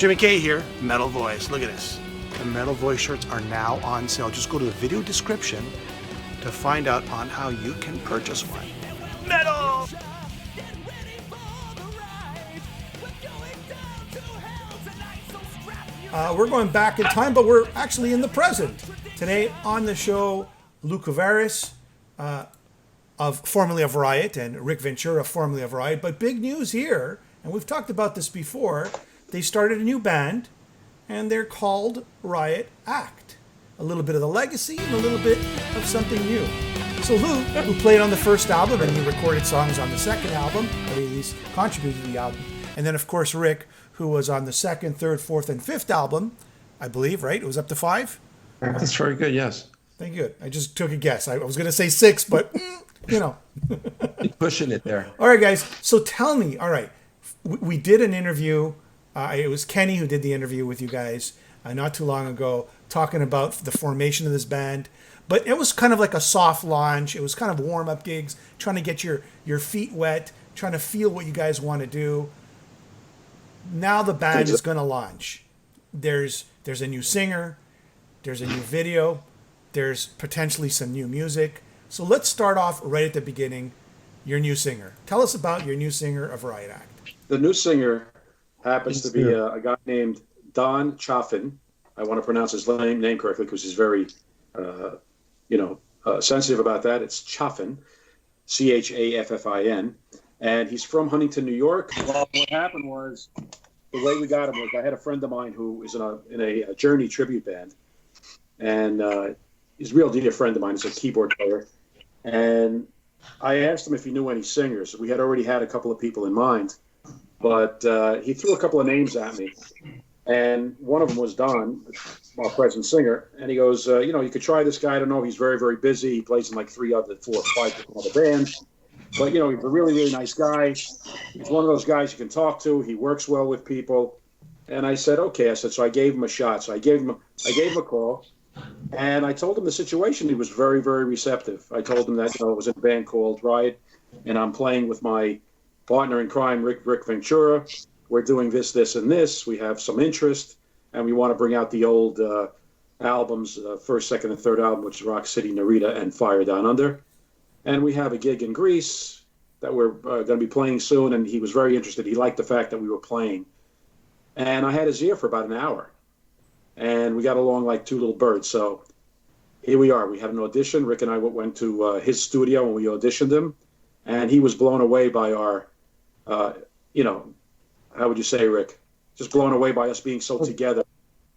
Jimmy K here, Metal Voice. Look at this. The Metal Voice shirts are now on sale. Just go to the video description to find out on how you can purchase one. Metal! We're going back in time, but we're actually in the present. Today on the show, Kouvaris, formerly of Riot, and Rick Ventura, formerly of Riot. But big news here, and we've talked about this before, they started a new band, and they're called Riot Act. A little bit of the legacy and a little bit of something new. So Lou, who played on the first album, and he recorded songs on the second album, or at least contributed to the album. And then, of course, Rick, who was on the second, third, fourth, and fifth album, I believe, right? It was up to 5? That's very good, yes. Thank you. I just took a guess. I was going to say 6, but, you know. You're pushing it there. All right, guys. So tell me, all right, we did an interview. It was Kenny who did the interview with you guys not too long ago, talking about the formation of this band. But it was kind of like a soft launch. It was kind of warm-up gigs, trying to get your feet wet, trying to feel what you guys want to do. Now the band is going to launch. There's a new singer. There's a new video. There's potentially some new music. So let's start off right at the beginning. Your new singer. Tell us about your new singer of Riot Act. The new singer happens to be a guy named Don Chaffin. I want to pronounce his name correctly because he's very, sensitive about that. It's Chaffin, Chaffin. And he's from Huntington, New York. Well, what happened was, the way we got him was, I had a friend of mine who is in a Journey tribute band. And he's a real dear friend of mine. He's a keyboard player. And I asked him if he knew any singers. We had already had a couple of people in mind. But he threw a couple of names at me. And one of them was Don, our present singer. And he goes, you could try this guy. I don't know. He's very, very busy. He plays in like 4 or 5 different other bands. But, he's a really, really nice guy. He's one of those guys you can talk to. He works well with people. And I said, okay. So I gave him a shot. So I gave him a call. And I told him the situation. He was very, very receptive. I told him that, I was in a band called Riot. And I'm playing with my partner in crime, Rick Ventura. We're doing this, and this. We have some interest. And we want to bring out the old albums, first, second, and third album, which is Rock City, Narita, and Fire Down Under. And we have a gig in Greece that we're going to be playing soon, and he was very interested. He liked the fact that we were playing. And I had his ear for about an hour. And we got along like two little birds. So here we are. We had an audition. Rick and I went to his studio, and we auditioned him. And he was blown away by our, how would you say, Rick? Just blown away by us being so together.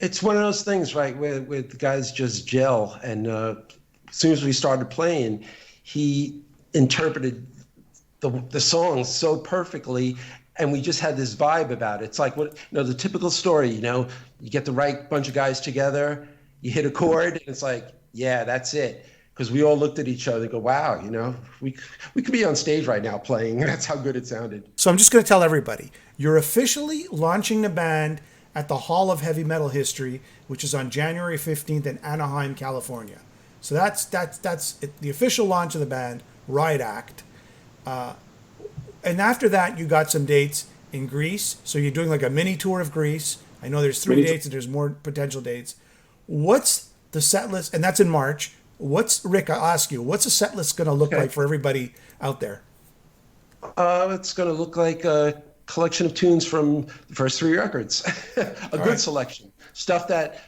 It's one of those things, right, where the guys just gel. And as soon as we started playing, he interpreted the songs so perfectly, and we just had this vibe about it. It's like the typical story. You get the right bunch of guys together, you hit a chord, and it's like, yeah, that's it. Because we all looked at each other and go, wow, we could be on stage right now playing. That's how good it sounded. So I'm just going to tell everybody, you're officially launching the band at the Hall of Heavy Metal History, which is on January 15th in Anaheim, California. So that's it, the official launch of the band, Riot Act. And after that, you got some dates in Greece. So you're doing like a mini tour of Greece. I know there's 3 dates and there's more potential dates. What's the set list? And that's in March. Rick, I'll ask you, what's the set list going to look like for everybody out there? It's going to look like a collection of tunes from the first 3 records. A good selection. Stuff that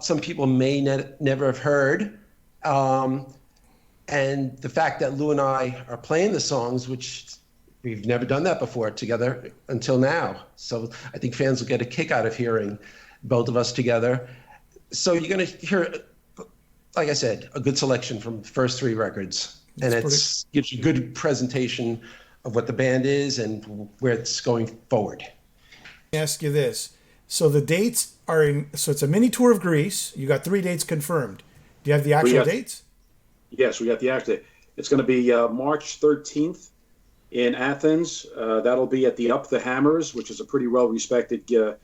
some people may never have heard. And the fact that Lou and I are playing the songs, which we've never done that before together until now. So I think fans will get a kick out of hearing both of us together. So you're going to hear, like I said, a good selection from the first 3 records. And it gives you a good presentation of what the band is and where it's going forward. Let me ask you this. So the dates are so it's a mini tour of Greece. You got 3 dates confirmed. Do you have the actual dates? Yes, we got the actual. It's going to be March 13th in Athens. That'll be at the Up the Hammers, which is a pretty well-respected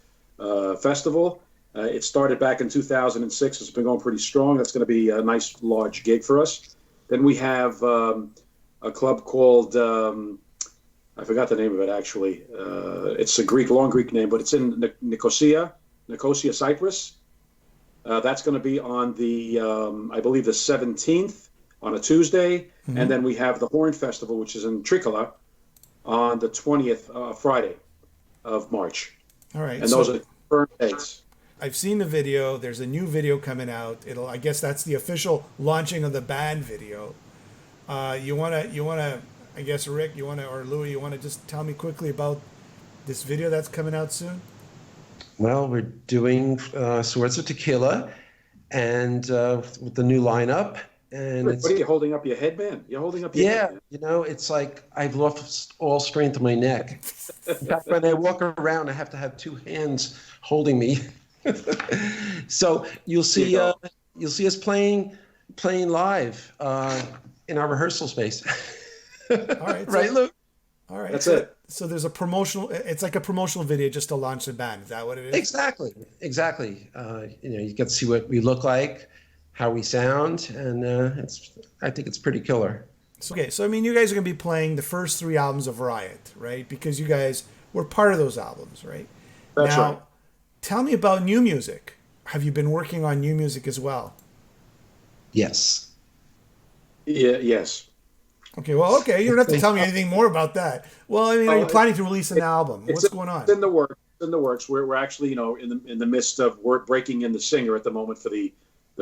festival. It started back in 2006. It's been going pretty strong. That's going to be a nice, large gig for us. Then we have a club called I forgot the name of it actually. It's a long Greek name, but it's in Nicosia, Cyprus. That's going to be on the, I believe, the 17th on a Tuesday. Mm-hmm. And then we have the Horn Festival, which is in Trichala, on the 20th, Friday of March. All right. And those are current dates. I've seen the video. There's a new video coming out. I guess that's the official launching of the band video. You wanna, I guess, Rick, or Louis, you wanna just tell me quickly about this video that's coming out soon? Well, we're doing Swords of Tequila, and with the new lineup. And Rick, what are you holding up your headband? You're holding up your headband. It's like I've lost all strength in my neck. In fact, when I walk around, I have to have two hands holding me. So you'll see us playing live in our rehearsal space. All right, right, Luke? All right, that's it. So there's a promotional. It's like a promotional video just to launch the band. Is that what it is? Exactly. You get to see what we look like, how we sound, and I think it's pretty killer. Okay, so I mean, you guys are gonna be playing the first 3 albums of Riot, right? Because you guys were part of those albums, right? That's now, right. Tell me about new music. Have you been working on new music as well? Yes. Yeah. Yes. Okay. Well, okay. You don't have to tell me anything more about that. Well, I mean, are you planning to release an album? What's going on? It's in the works. In the works. We're actually, in the midst of breaking in the singer at the moment for the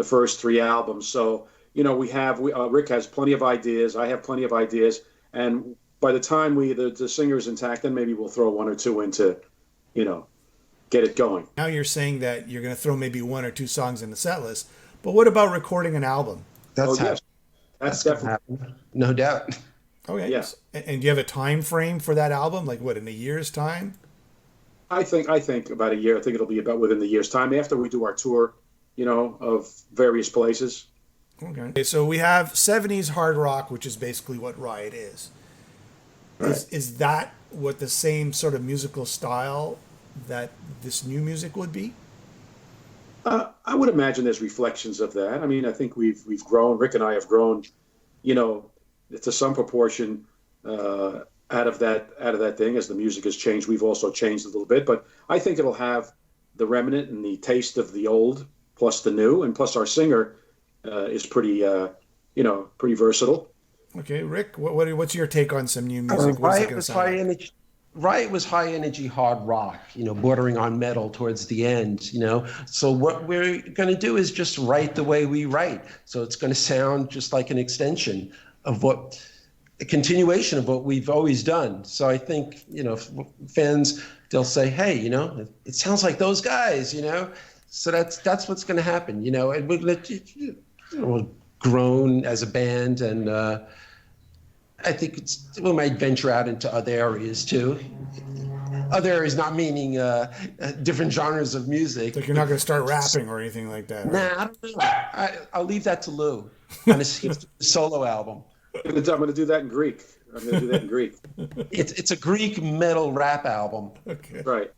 first 3 albums. So, Rick has plenty of ideas. I have plenty of ideas, and by the time the singer's intact, then maybe we'll throw 1 or 2 into, get it going. Now you're saying that you're going to throw maybe 1 or 2 songs in the set list, but what about recording an album? That's definitely happen. No doubt. Okay. Yes. And do you have a time frame for that album? Like what, in a year's time? I think about a year. I think it'll be about within the year's time after we do our tour, of various places. Okay. So we have 70s hard rock, which is basically what Riot is. Right. Is that what the same sort of musical style that this new music would be? I would imagine there's reflections of that. I mean, I think we've grown. Rick and I have grown, to some proportion out of that thing. As the music has changed, we've also changed a little bit. But I think it'll have the remnant and the taste of the old plus the new, and plus our singer is pretty versatile. Okay, Rick, what's your take on some new music? What's it going to sound like? Riot was high energy hard rock, bordering on metal towards the end, So what we're going to do is just write the way we write. So it's going to sound just like an extension of a continuation of what we've always done. So I think, fans, they'll say, hey, it sounds like those guys, So that's what's going to happen, and we've grown as a band, and I think we might venture out into other areas too. Other areas, not meaning different genres of music. Like you're not going to start rapping or anything like that. Right? Nah, I don't know. I'll leave that to Lou on his solo album. I'm going to do that in Greek. It's a Greek metal rap album. Okay. Right.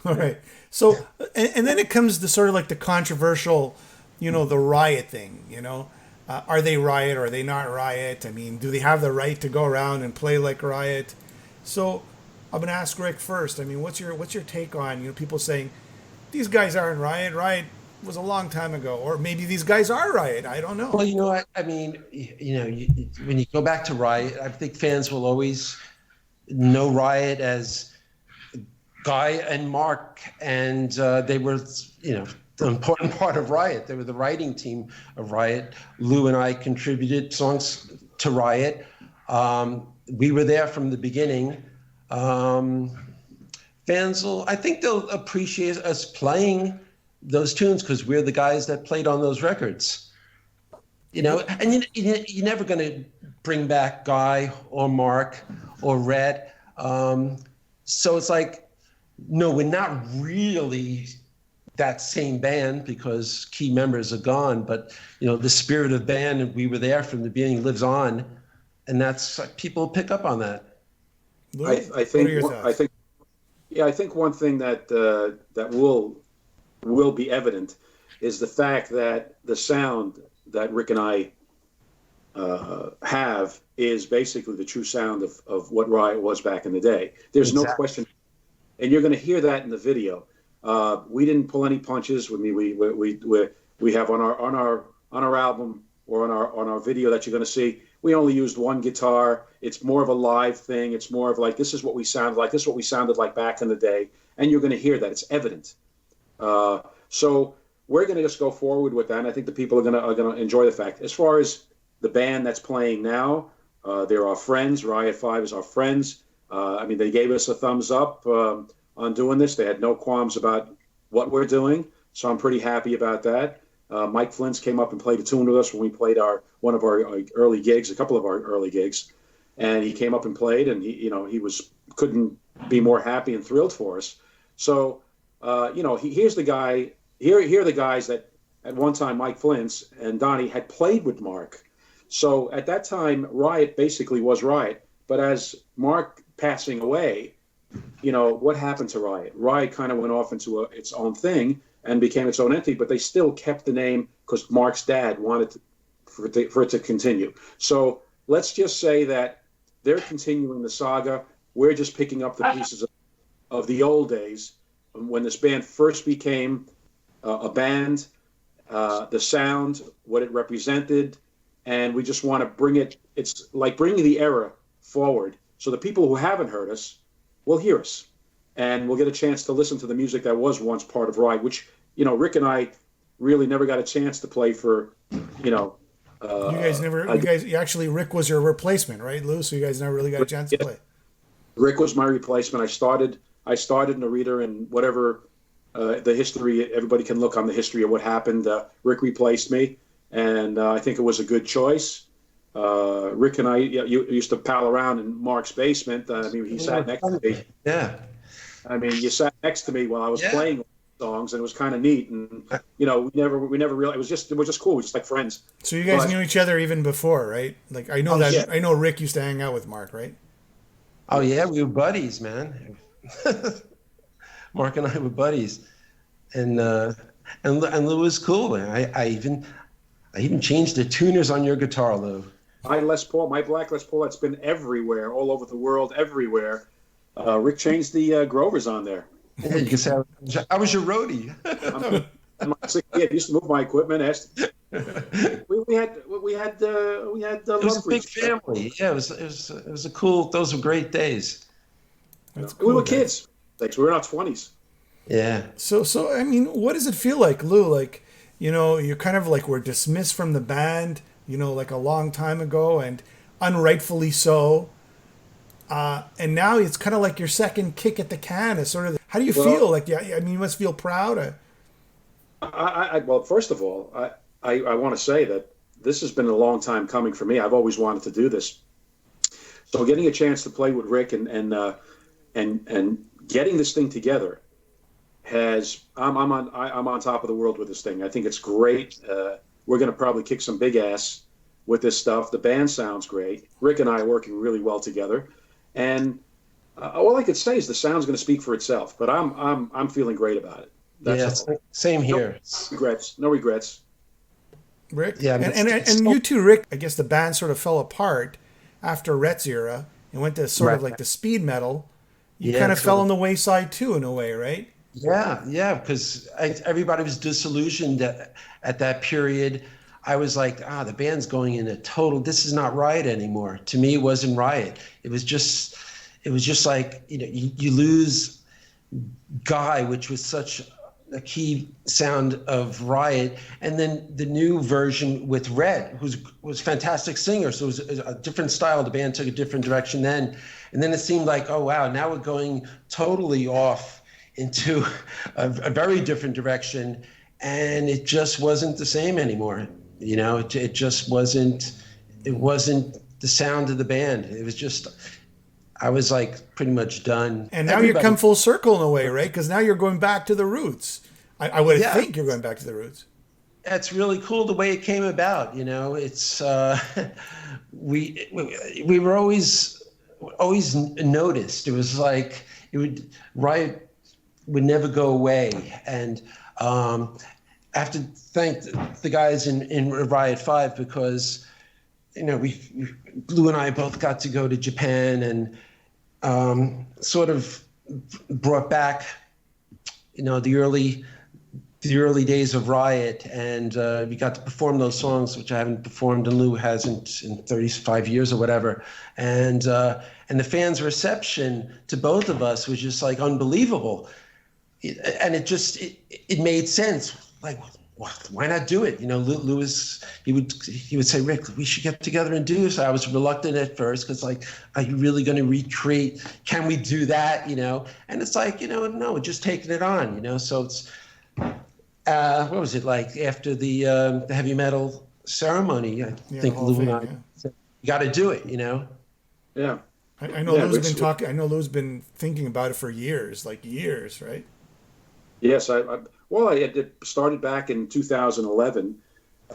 All right. So, and then it comes to sort of like the controversial, the Riot thing, Are they Riot or are they not Riot? I mean, do they have the right to go around and play like Riot? So I'm gonna ask Rick first. I mean, what's your take on people saying these guys aren't Riot? Riot was a long time ago, or maybe these guys are Riot. I don't know. Well, I mean, when you go back to Riot, I think fans will always know Riot as Guy and Mark, and they were, the important part of Riot. They were the writing team of Riot. Lou and I contributed songs to Riot. We were there from the beginning. Fans I think they'll appreciate us playing those tunes because we're the guys that played on those records. And you're never going to bring back Guy or Mark or Red. So it's like, no, we're not really that same band because key members are gone, but the spirit of band, and we were there from the beginning, lives on, and that's people pick up on that. I think one thing that will be evident is the fact that the sound that Rick and I have is basically the true sound of what Riot was back in the day. There's no question, and you're going to hear that in the video. We didn't pull any punches. I mean, we have on our album or on our video that you're going to see, we only used one guitar. It's more of a live thing. It's more of like, this is what we sound like. This is what we sounded like back in the day. And you're going to hear that. It's evident. So we're going to just go forward with that. And I think the people are going to enjoy the fact. As far as the band that's playing now, they're our friends. Riot 5 is our friends. I mean, they gave us a thumbs up on doing this. They had no qualms about what we're doing. So I'm pretty happy about that. Mike Flint's came up and played a tune with us when we played a couple of our early gigs, and he came up and played, and he couldn't be more happy and thrilled for us. So, here's the guy. Here are the guys that at one time Mike Flint's and Donnie had played with Mark. So at that time, Riot basically was Riot. But as Mark passing away, what happened to Riot? Riot kind of went off into its own thing and became its own entity, but they still kept the name because Mark's dad wanted for it to continue. So let's just say that they're continuing the saga. We're just picking up the pieces of the old days when this band first became a band, the sound, what it represented, and we just want to bring it. It's like bringing the era forward so the people who haven't heard us will hear us. And we'll get a chance to listen to the music that was once part of Riot, which, Rick and I really never got a chance to play for, you guys never, Rick was your replacement, right, Lou? So you guys never really got a chance to play. Rick was my replacement. I started in the reader and whatever the history, everybody can look on the history of what happened. Rick replaced me, and I think it was a good choice. Rick and I used to pal around in Mark's basement. I mean, he sat next to me. Yeah. I mean, you sat next to me while I was playing songs, and it was kind of neat. And we never realized it was just cool. We were just like friends. So you guys knew each other even before, right? Like I know I know Rick used to hang out with Mark, right? Oh yeah, we were buddies, man. Mark and I were buddies, and Lou was cool. I even changed the tuners on your guitar, Lou. My black Les Paul, that's been everywhere, all over the world, everywhere. Rick changed the Grovers on there. Yeah, you can say I was your roadie. I'm like 6 years. I used to move my equipment. We had It was a big family. Yeah, it was a cool. Those were great days. Cool, we were kids. Like, we were in our 20s. Yeah. So I mean, what does it feel like, Lou? Like, you're kind of like were dismissed from the band, like a long time ago, and unrightfully so. And now it's kind of like your second kick at the can. Is sort of. How do you feel? Like, I mean, you must feel proud. Well, first of all, I want to say that this has been a long time coming for me. I've always wanted to do this. So getting a chance to play with Rick and getting this thing together I'm on top of the world with this thing. I think it's great. We're going to probably kick some big ass with this stuff. The band sounds great. Rick and I are working really well together, and all I could say is the sound's going to speak for itself. But I'm feeling great about it. That's same here. No regrets. Rick, yeah, and you too, Rick. I guess the band sort of fell apart after Rhett's era and went to sort of like the speed metal. You kind of fell on the wayside too, in a way, right? Yeah, because everybody was disillusioned at that period. I was like, the band's going in a total. This is not Riot anymore. To me, it wasn't Riot. It was just like you lose Guy, which was such a key sound of Riot, and then the new version with Red, who was a fantastic singer. So it was a different style. The band took a different direction then, and then it seemed like, oh wow, now we're going totally off into a very different direction, and it just wasn't the same anymore. It just wasn't. It wasn't the sound of the band. It was just. I was like pretty much done. And now you come full circle in a way, right? Because now you're going back to the roots. I would think you're going back to the roots. That's really cool the way it came about. It's we were always noticed. It was like Riot would never go away, and I have to thank the guys in Riot 5 because Lou and I both got to go to Japan and sort of brought back, the early days of Riot, and we got to perform those songs, which I haven't performed and Lou hasn't in 35 years or whatever. And the fans' reception to both of us was just like unbelievable. And it made sense. Like, why not do it? Lewis, he would say, Rick, we should get together and do this. I was reluctant at first because, like, are you really going to recreate? Can we do that? And it's like, no, just taking it on. So it's, what was it like after the heavy metal ceremony? I think Lou and I said, you got to do it. Yeah. I know Lou's been talking. I know Lou's been thinking about it for years, right? Yes, I had started back in 2011.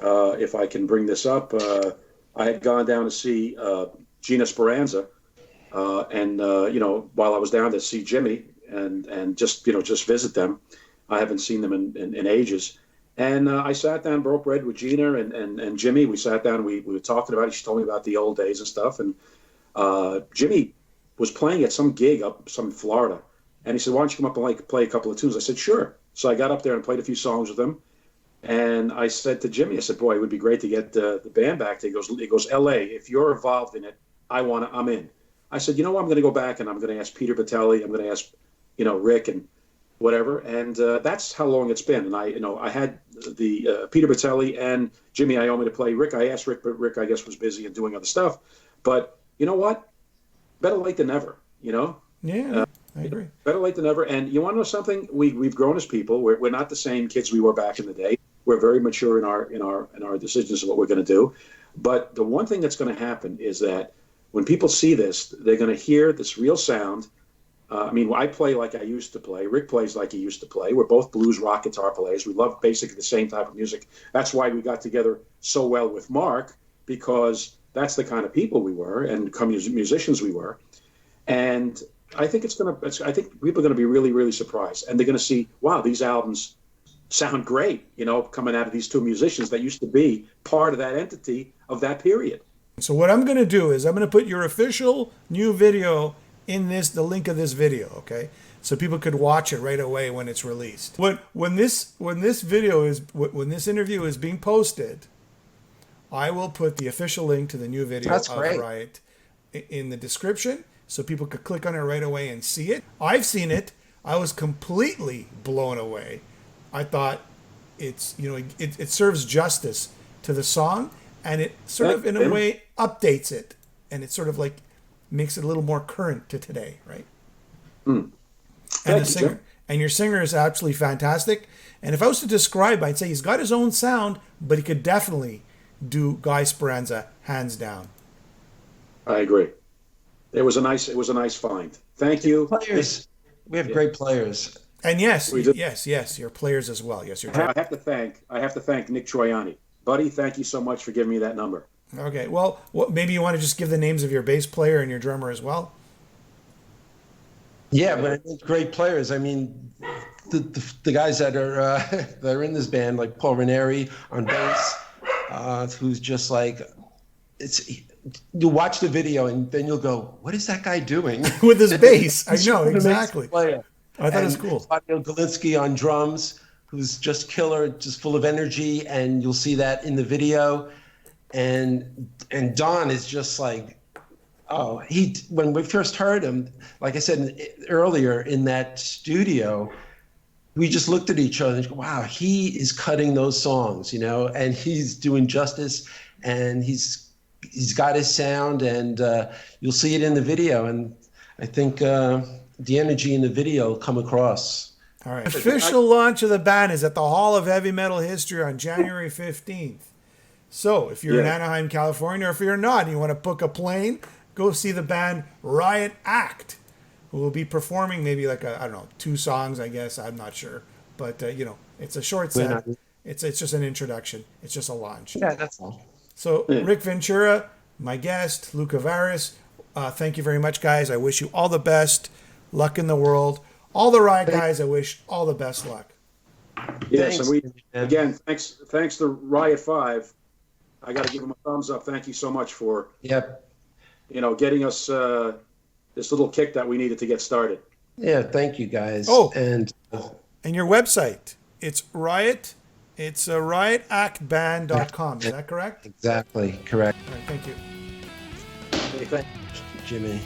If I can bring this up, I had gone down to see Gina Speranza, and while I was down to see Jimmy and just visit them. I haven't seen them in ages. And I sat down, broke bread with Gina and Jimmy. We sat down and we were talking about it. She told me about the old days and stuff. And Jimmy was playing at some gig up in Florida. And he said, why don't you come up and play a couple of tunes? I said, sure. So I got up there and played a few songs with him. And I said to Jimmy, I said, boy, it would be great to get the band back. He goes, LA, if you're involved in it, I'm in. I said, I'm going to go back and I'm going to ask Peter Batelli. I'm going to ask, Rick and whatever. And that's how long it's been. And I had the Peter Batelli and Jimmy Iommi to play. Rick, I asked Rick, but Rick, I guess, was busy and doing other stuff. But you know what? Better late than never, Yeah, I agree. Better late than never. And you want to know something? We've grown as people. We're not the same kids we were back in the day. We're very mature in our decisions of what we're going to do. But the one thing that's going to happen is that when people see this, they're going to hear this real sound. I play like I used to play. Rick plays like he used to play. We're both blues rock guitar players. We love basically the same type of music. That's why we got together so well with Mark, because that's the kind of people we were and musicians we were. And I think people are going to be really, really surprised. And they're going to see, wow, these albums sound great, coming out of these two musicians that used to be part of that entity of that period. So what I'm going to do is I'm going to put your official new video in the link of this video, okay? So people could watch it right away when it's released. When this interview is being posted, I will put the official link to the new video of Riot in the description, so people could click on it right away and see it. I've seen it. I was completely blown away. I thought it serves justice to the song, and it sort of in a way updates it, and it sort of like makes it a little more current to today, right? And your singer is absolutely fantastic. And if I was to describe, I'd say he's got his own sound, but he could definitely do Guy Speranza hands down. I agree. It was a nice find. Thank you. Players. We have great players. And yes, your players as well. Yes, I have to thank Nick Troiani. Buddy, thank you so much for giving me that number. Okay, well, maybe you want to just give the names of your bass player and your drummer as well? Yeah, but great players. I mean, the guys that are in this band, like Paul Ranieri on bass, who's just like, you'll watch the video and then you'll go, what is that guy doing? With his bass. I know, exactly. I thought it was cool. Claudio Galinsky on drums, who's just killer, just full of energy, and you'll see that in the video. And Don is just like, when we first heard him, like I said earlier in that studio, we just looked at each other and go, wow, he is cutting those songs, and he's doing justice, and he's got his sound, and you'll see it in the video. And I think the energy in the video will come across. All right. Official launch of the band is at the Hall of Heavy Metal History on January 15th. So if you're in Anaheim, California, or if you're not and you want to book a plane, go see the band Riot Act, who will be performing maybe like 2 songs, I guess. I'm not sure. But, it's a short set. It's just an introduction. It's just a launch. Yeah, that's all. So Rick Ventura, my guest, Lou Kouvaris, thank you very much, guys. I wish you all the best luck in the world. All the Riot guys, I wish all the best luck. Yes, and thanks to Riot 5. I got to give him a thumbs up. Thank you so much for Yep. getting us this little kick that we needed to get started. Yeah. Thank you, guys. Oh. And And your website, it's Riot. It's riotactband.com. Is that correct? exactly correct, All right, thank you. Hey, thank Jimmy.